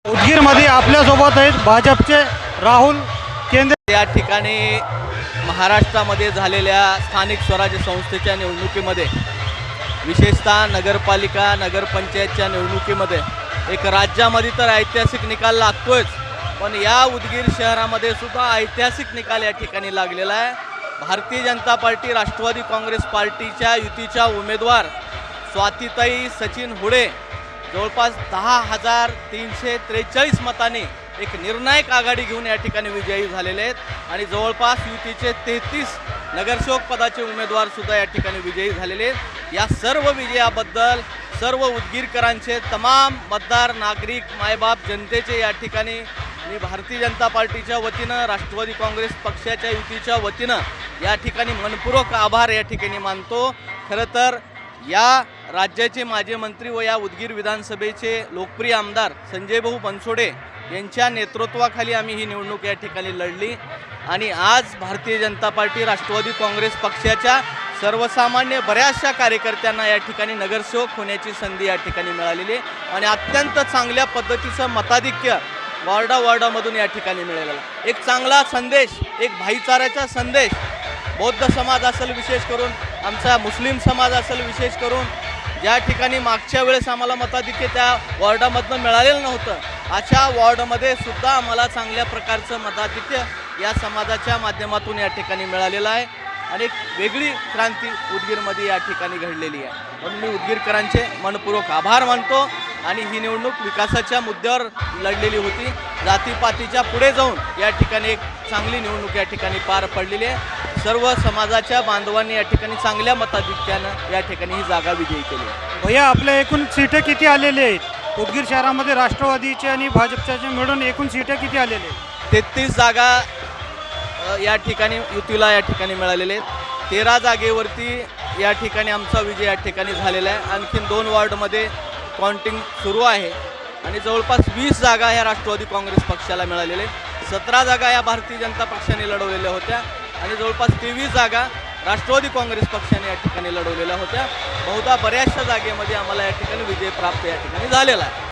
उदगीरमध्ये आपल्यासोबत आहेत भाजपचे राहुल केंद्रे। या ठिकाणी महाराष्ट्रामध्ये झालेल्या स्थानिक स्वराज्य संस्थेच्या निवडणुकीमध्ये विशेषतः नगरपालिका नगरपंचायतच्या निवडणुकीमध्ये एक राज्यामध्ये तर ऐतिहासिक निकाल लागतोच, पण या उदगीर शहरामध्ये सुद्धा ऐतिहासिक निकाल या ठिकाणी लागलेला आहे। भारतीय जनता पार्टी राष्ट्रवादी काँग्रेस पार्टीच्या युतीच्या उमेदवार स्वातीताई सचिन हुडे जवळपास 10,343 मतांनी एक निर्णायक आघाडी घेऊन या ठिकाणी विजयी झालेले आहेत आणि जवळपास युतीचे 33 नगरसेवक पदाचे उमेदवार सुद्धा या ठिकाणी विजयी झालेले आहेत। या सर्व विजयाबद्दल सर्व उदगीरकरांचे तमाम मतदार नागरिक मायबाप जनतेचे या ठिकाणी मी भारतीय जनता पार्टीच्या वतीनं राष्ट्रवादी काँग्रेस पक्षाच्या युतीच्या वतीनं या ठिकाणी मनपूर्वक आभार या ठिकाणी मानतो। खरं तर या राज्याचे माजी मंत्री व या उदगीर विधानसभेचे लोकप्रिय आमदार संजय भाऊ बनसोडे यांच्या नेतृत्वाखाली आम्ही ही निवडणूक या ठिकाणी लढली आणि आज भारतीय जनता पार्टी राष्ट्रवादी काँग्रेस पक्षाच्या सर्वसामान्य बऱ्याचशा कार्यकर्त्यांना या ठिकाणी नगरसेवक होण्याची संधी या ठिकाणी मिळालेली आणि अत्यंत चांगल्या पद्धतीचं मताधिक्य वॉर्डामधून या ठिकाणी मिळालेला। एक चांगला संदेश, एक भाईचाऱ्याचा संदेश बौद्ध समाज असेल, विशेष करून आमचा मुस्लिम समाज असेल, विशेष करून ज्या ठिकाणी मागच्या वेळेस आम्हाला मताधिक्य त्या वॉर्डामधनं मिळालेलं नव्हतं, अशा वॉर्डमध्ये सुद्धा आम्हाला चांगल्या प्रकारचं मताधिक्य या समाजाच्या माध्यमातून या ठिकाणी मिळालेलं आहे आणि एक वेगळी क्रांती उदगीरमध्ये या ठिकाणी घडलेली आहे। म्हणून मी उदगीरकरांचे मनपूर्वक आभार मानतो आणि ही निवडणूक विकासाच्या मुद्द्यावर लढलेली होती। जातीपातीच्या पुढे जाऊन या ठिकाणी एक चांगली निवडणूक या ठिकाणी पार पडलेली आहे। सर्व समाजाच्या बांधवांनी या ठिकाणी चांगल्या मताधिक्यानं या ठिकाणी ही जागा विजयी केली आहे। भैया, आपल्या एकूण सीटे किती आलेले आहेत उदगीर शहरामध्ये? राष्ट्रवादीचे आणि भाजपच्या मिळून एकूण सीटे किती आलेले आहेत? 33 जागा या ठिकाणी युतीला या ठिकाणी मिळालेले आहेत। 13 जागेवरती या ठिकाणी आमचा विजय या ठिकाणी झालेला आहे। आणखीन 2 वॉर्डमध्ये काउंटिंग सुरू आहे आणि जवळपास 20 जागा ह्या राष्ट्रवादी काँग्रेस पक्षाला मिळालेल्या आहेत। 17 जागा या भारतीय जनता पक्षाने लढवलेल्या होत्या आणि जवळपास 23 जागा राष्ट्रवादी काँग्रेस पक्षाने या ठिकाणी लढवलेल्या होत्या। बहुधा बऱ्याचशा जागेमध्ये आम्हाला या ठिकाणी विजय प्राप्त या ठिकाणी झालेला आहे।